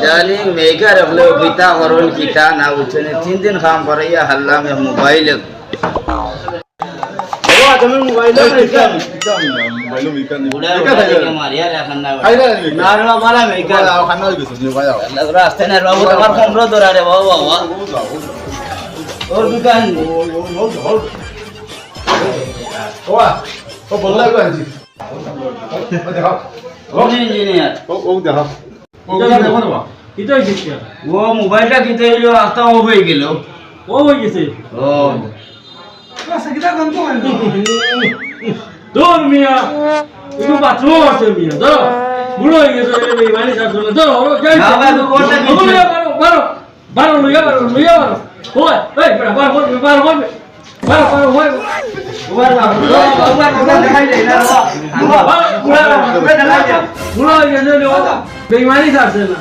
জানি মেঘা রাখলে পিতা করুন কিতা না বুঝছেন 3 দিন কাম করাইয়া হাল্লাম মোবাইল তুমি মোবাইল মারিয়া রাখান না না মারা মেঘা রাস্তা না বাবু তোমার কমরো ধরা রে বাবা বাবা ওর দোকান ও বললা গো আনছি ও দেখো ও ইঞ্জিনিয়ার ও দেখো ও দেখো না কিতাই দিছে ও মোবাইলটা কিতে হইলো আস্তা ও হয়ে গেল ও হই গেছে ও আচ্ছা কিটা গন্ধ হয় দূর মিয়া ইগো বাথরুম আছে মিয়া দাও বুড়ো হয়ে গেছে এই মানে সাথে দাও যাই বাবা তো কোনটা দিছে বারো লইয়া ওই এই বড় ওই ওবার বাবা দেখাই দে না বুড়ো হয়ে গেছে বেইমানি সাথে না